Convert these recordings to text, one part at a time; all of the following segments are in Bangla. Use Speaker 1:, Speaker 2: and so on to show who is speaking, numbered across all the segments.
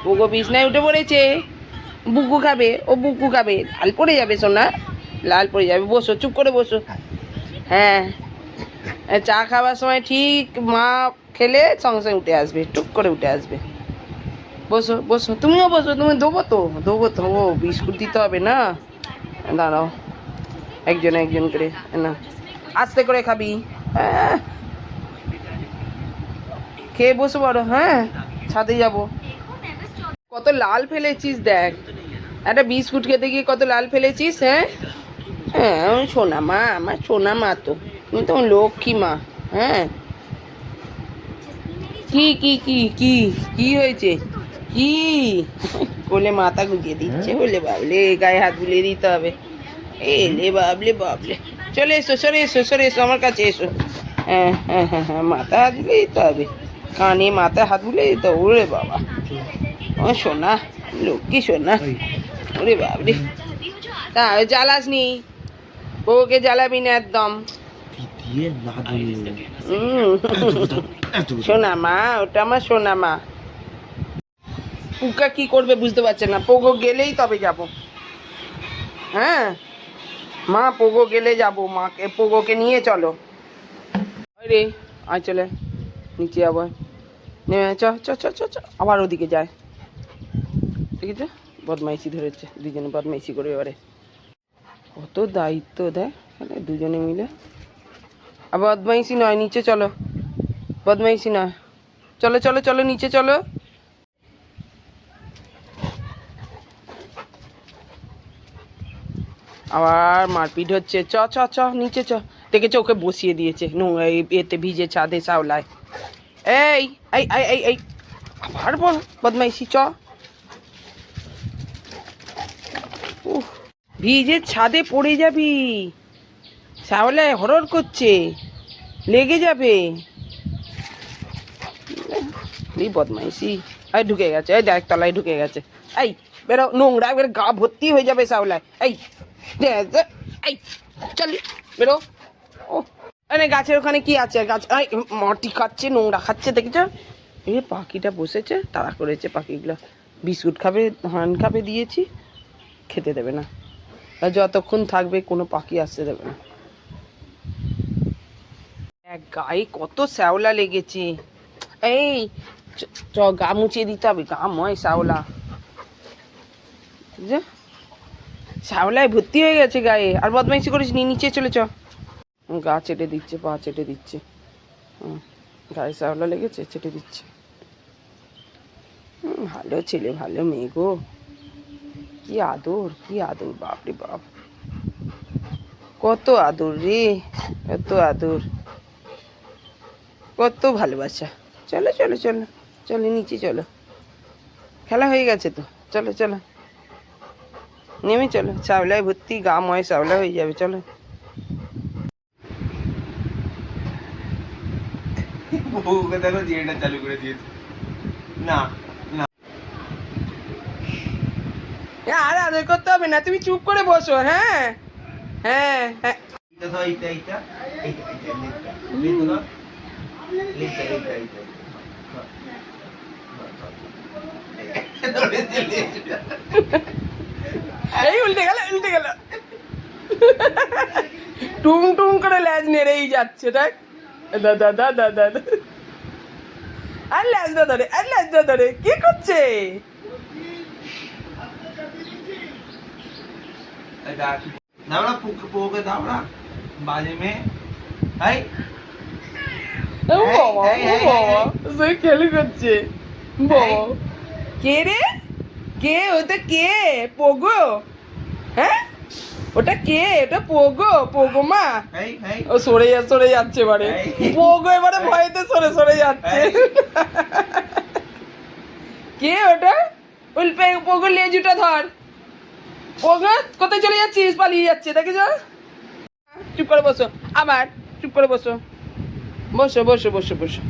Speaker 1: পোগো বিছনায় উঠে পড়েছে, বুকু খাবে, ও বুকু খাবে। লাল পড়ে যাবে সোনা, লাল পড়ে যাবে। বসো, চুপ করে বসো। হ্যাঁ, চা খাওয়ার সময় ঠিক মা খেলে সঙ্গে সঙ্গে উঠে আসবে, টুক করে উঠে আসবে। বসো বসো, তুমিও বসো, তুমি দেবো তো ও বিস্কুট দিতে হবে না। দাঁড়াও, একজন একজন করে না, আস্তে করে খাবি। খেয়ে বসে পড়ো। হ্যাঁ, ছাদে যাব। কত লাল ফেলেছিস দেখ, একটা বিস্কুট খেতে গিয়ে কত লাল ফেলেছিস। হ্যাঁ হ্যাঁ, আমি সোনা মা, আমার সোনা মা তো, তুমি তো লক্ষ্মী মা। হ্যাঁ, কি কি কি কি কি হয়েছে? কি কোলে মাথা গুঁজিয়ে দিচ্ছে, বলে বাবলে গায়ে হাত বুলিয়ে দিতে হবে। এলে বাবলে বাবলে, চলে এসো, সরে এসো, সরে এসো, আমার কাছে এসো। হ্যাঁ হ্যাঁ হ্যাঁ হ্যাঁ, মাথা হাত বুলিয়ে দিতে হবে, কানে মাথায় হাত বুলিয়ে দিতে হবে। ওরে বাবা, আমার সোনা, লক্ষ্মী সোনা। ওরে বাবরে, তা জ্বালাস নি, বউকে জ্বালাবি না একদম। সোনা মা, ওটা আমার সোনা মা। পুকা কি করবে বুঝতে পারছে না, পোগো গেলেই তবে যাব। হ্যাঁ মা, পোগো গেলে যাব, মাকে পোগোকে নিয়ে চলো। রে আয়, চলে নিচে আবার নেমে চ চ চ চ চ, আবার ওদিকে যায়। ঠিক আছে, বদমাইশি ধরেছে, দুজনে বদমাইশি করে এবারে। কত দায়িত্ব দেয় দুজনে মিলে। আর বদমাইশি নয়, নিচে চলো, বদমাইশি নয়, চলো চলো চলো, নিচে চলো। আবার মারপিট হচ্ছে, চ চ চ নিচে চ। দেখেছো, ওকে বসিয়ে দিয়েছে নোংরা এতে, ভিজে ছাদে সাওলায়। এই এই এই এই এই, আবার বদমাইশি, চ। ভিজে ছাদে পড়ে যাবি, সাওলায় হরর করছে, লেগে যাবে। এই বদমাইশি, এই ঢুকে গেছে, এই দেখ তলায় ঢুকে গেছে। এই বেরো, নোংরা এবার গা ভর্তি হয়ে যাবে সাওলায়। এই এই চল বেরো। ও আরে, গাছের ওখানে কি আছে? গাছ মাটি খাচ্ছে, নোংরা খাচ্ছে, দেখেছ? এই পাখিটা বসেছে, তাড়া করেছে পাখিগুলো। বিস্কুট খাবে, ধান খাবে দিয়েছি, খেতে দেবে না। আর যতক্ষণ থাকবে কোনো পাখি আসতে দেবে না। গায়ে কত শ্যাওলা লেগেছে। এই চ, গা মুছিয়ে দিতে হবে, গা ময় শ্যাওলা, যে শ্যাওলায় ভর্তি হয়ে গেছে গায়ে। আর বদমাইশি করিস নি, নিচে চলে চ। গা চেটে দিচ্ছে, পা চেটে দিচ্ছে, গায়ে শ্যাওলা লেগেছে, চেটে দিচ্ছে। ভালো ছেলে, ভালো মেয়ে গো, কি আদর, কি আদর, বাপরে বাপ, কত আদর রে, কত আদর, কত ভালোবাসা। চলো চলো চলো চলো, নিচে চলো, খেলা হয়ে গেছে তো, চলো চলো নেমে চলো। শ্যাওলায় ভর্তি, গা ময় শ্যাওলা হয়ে যাবে, চলো।
Speaker 2: দেখো জিএটা চালু করে দিয়েছে না না,
Speaker 1: আর আদর করতে হবে না, তুমি চুপ করে বসো। হ্যাঁ হ্যাঁ হ্যাঁ,
Speaker 2: এটা তো এইটা এইটা এইটা এইটা এইটা এইটা এইটা
Speaker 1: এই উল্টে গেল, উল্টে গেল, টুং টুং করে ল্যাজ নেড়েই যাচ্ছে, দেখ। দাদা দাদা দাদা, আর ল্যাজটা ধরে, আর ল্যাজটা ধরে, কি করছে?
Speaker 2: দাও না, পোকে দাও না, বাজে মেয়ে। হাই
Speaker 1: ও বাবা, ও বাবা, সে খেলি করছে বাবা। কে রে, কে ওটা? কে? পোগো? হ্যাঁ, ওটা কে? ওটা পোগো, পোগো মা। ও সরে সরে যাচ্ছে এবারে, পোগো এবারে ভয়তে সরে সরে যাচ্ছে। কে ওটা? উল্পে পোগো লেজুটা ধর। পোগো কোথায় চলে যাচ্ছিস? পালিয়ে যাচ্ছে, দেখেছ? চুপ করে বসো, আবার চুপ করে বসো, বসো বসো বসো বসো,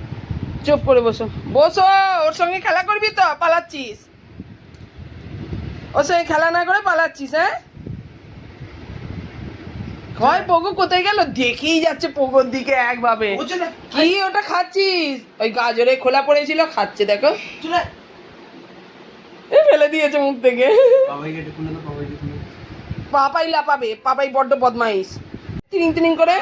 Speaker 1: চুপ করে বসো, বসো। ওর সঙ্গে খেলা করবি তো পালাচ্ছিস? ওর সঙ্গে খেলা না করে পালাচ্ছিস? হ্যাঁ, হয় পোগো কোথায় গেল? দেখেই যাচ্ছে পোগোর দিকে একভাবে। কি ওটা খাচ্ছিস? ওই গাজরে খোলা পড়েছিল, খাচ্ছে, দেখো। দিয়েছে মুখ থেকে।
Speaker 2: বাবাইকে একটু খুলে দাও, বাবাইকে খুলে দাও।
Speaker 1: পাপাই লাপাবে, পাপাই বড্ড বদমাইশ। তিরিং তিরিং করে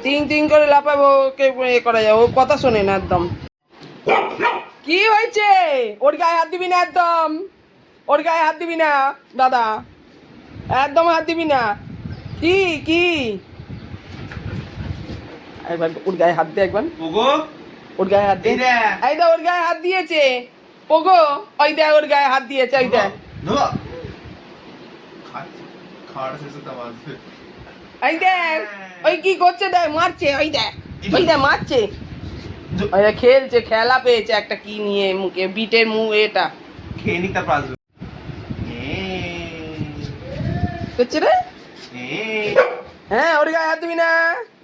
Speaker 1: তিরিং তিরিং করে লাপাবো, ওকে এ করা যায়, ও কথা শোনে না একদম। কি হয়েছে? ওর গায়ে হাত দিবি না একদম, ওর গায়ে হাত দিবি না দাদা, একদম হাত দিবি না। কি কি একবার ওর গায়ে হাত দে, একবার
Speaker 2: ওগো
Speaker 1: ওর গায়ে হাত দে।
Speaker 2: এই দেখ।
Speaker 1: এই দেখ ওর গায়ে হাত দিয়েছে ওগো, ওই দেখ ওর গায়ে হাত দিয়েছে, ওই দেখ
Speaker 2: ধোয়া খাচ্ছে, খাওয়ার শেষে তো বাজবে।
Speaker 1: এই দেখ ওই কি করছে, দেখ মারছে, ওই দেখ মারছে, ওই দেখ খেলছে, খেলা পেয়েছে একটা কি নিয়ে মুখে, বিটের এটা
Speaker 2: খেয়ে নি তারপর আসবে।
Speaker 1: করছে রে। হ্যাঁ ওর গায়ে হাত দিবি না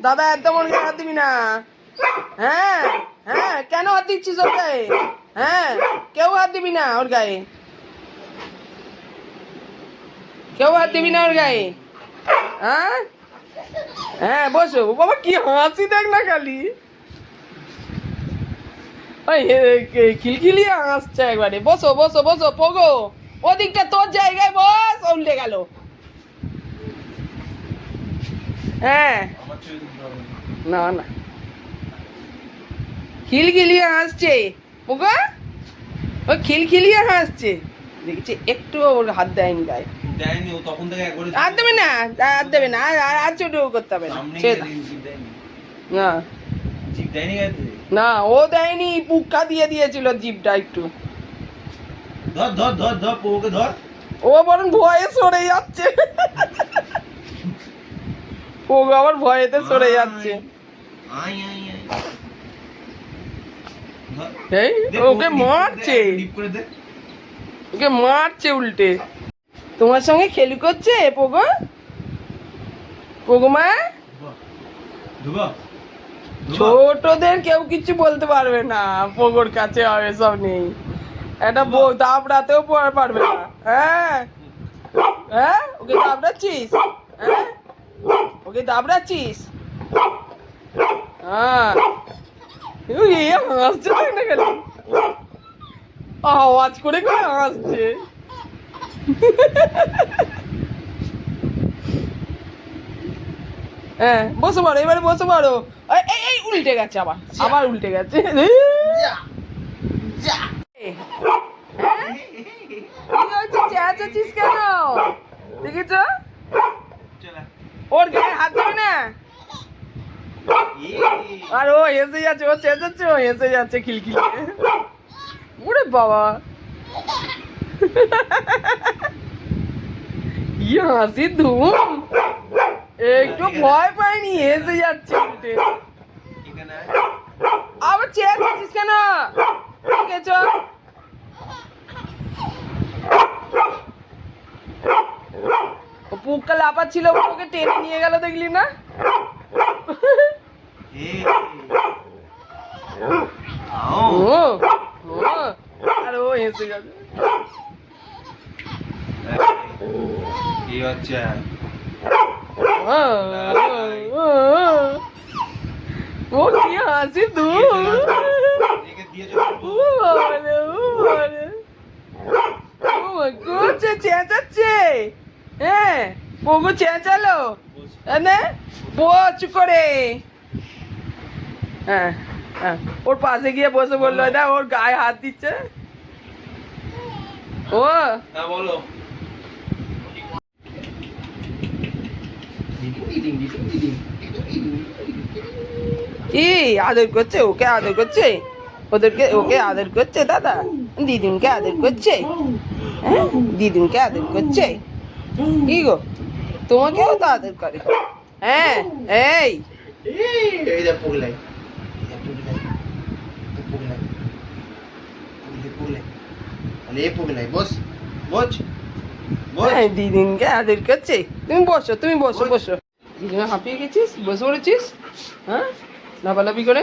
Speaker 1: দাদা, একদম ওর গায়ে হাত দিবি না। হ্যাঁ হ্যাঁ, কেন হাত দিচ্ছিস ওর গায়ে? হ্যাঁ, কেউ হাত দিবি না ওর গায়ে, কেউ হাত দিবি না ওর গায়ে। হ্যাঁ হ্যাঁ, বসো বাবা, কি হাসি দেখ না খালি, ওই খিলখিলিয়ে হাসছে একবারে। বসো বসো বসো পোগো, ওদিকটা তোর জায়গায় বস, উল্টে গেল। হ্যাঁ
Speaker 2: আমার চোখে দুধ হবে
Speaker 1: না
Speaker 2: না।
Speaker 1: না, খিলখিলিয়ে হাসছে পোগো, ও খিলখিলিয়ে হাসছে, দেখেছি একটু ওর হাত দেয়নি গায়ে,
Speaker 2: দেয়নি ও তখন থেকে একবারে
Speaker 1: হাত দেবে না, হাত দেবে না, আর ছোট করতে হবে না,
Speaker 2: সামনে
Speaker 1: ছেড়ে দাও।
Speaker 2: গিয়ে জিভ দেয়নি,
Speaker 1: না
Speaker 2: জিভ দেয়নি গাইতে।
Speaker 1: না, ও দেয়নি, পুক্কা দিয়ে দিয়েছিল জিভটা একটু।
Speaker 2: ধর ধর ধর ধর ওকে ধর।
Speaker 1: ও বরং ভয়ে সরে যাচ্ছে, ও আবার ভয়েতে সরে যাচ্ছে।
Speaker 2: আয় আয় আয় ধর।
Speaker 1: এই
Speaker 2: দে,
Speaker 1: ওকে
Speaker 2: ডিপ করে দে,
Speaker 1: মারছে,
Speaker 2: ডিপ করে দে।
Speaker 1: ওকে মারছে উল্টে। তোমার সঙ্গে খেলি করছে পোগো, পোগোমা।
Speaker 2: ধুবা
Speaker 1: ছোটদের কেউ কিছু বলতে পারবে না, পোগোর কাছে হবে সব নেই, একটা বউ দাবড়াতেও পারবে না। হ্যাঁ হ্যাঁ, ওকে দাবড়াচ্ছিস? হ্যাঁ, ওকে দাবড়াচ্ছিস? হ্যাঁ, এই হাসছে দেখ না খালি, আওয়াজ করে করে হাসছে। হ্যাঁ বসে পারো, এবারে বসে পারো। এই এই, এই উল্টে গেছে, আবার আবার উল্টে গেছে। হ্যাঁ? কি হচ্ছে, চেঁচাচ্ছিস কেন? দেখেছ,
Speaker 2: চলা
Speaker 1: ওর গায়ে হাত দেবে না,
Speaker 2: এই
Speaker 1: আর ও হেসে যাচ্ছে, ও চেঁচাচ্ছে, ও হেসে যাচ্ছে খিলখিলিয়ে। ওরে বাবা, কি হাসি ধুম, একটু ভয় পাইনি, হেসে যাচ্ছে উল্টে।
Speaker 2: এখানে
Speaker 1: আবার চেঁচাচ্ছিস কেন? দেখেছ, ও পুক্কা লাফাচ্ছিল, ওকে টেনে নিয়ে গেল, দেখলি না?
Speaker 2: এই
Speaker 1: ও ও, আর ও হেসে গেছে।
Speaker 2: কি হচ্ছে
Speaker 1: ও, ও, ও কি হাসি ধুম।
Speaker 2: একে দিয়ে চলো
Speaker 1: করছে, চেঁচাচ্ছে। হ্যাঁ, পোগো চেঁচালো, বচ করে। হ্যাঁ হ্যাঁ, ওর পাশে গিয়ে বসে বললো, না ওর গায়ে হাত দিচ্ছে। ও
Speaker 2: হ্যাঁ বলো
Speaker 1: কি আদর করছে, ওকে আদর করছে, ওকে আদর করছে দাদা, দিদিনকে আদর করছে। হ্যাঁ, দিদিনকে আদর করছে, কি গো, তোমাকেও তো আদর করে। হ্যাঁ এই
Speaker 2: এই যা পগলাই পগলাই পগলাই আরে পগলাই বস বস বস
Speaker 1: হ্যাঁ, দিদিনকে আদর করছে। তুমি বসো, তুমি বসো বসো। দিদিমা হাঁপিয়ে গেছিস, বসে পড়েছিস? হ্যাঁ, লাফালাফি করে।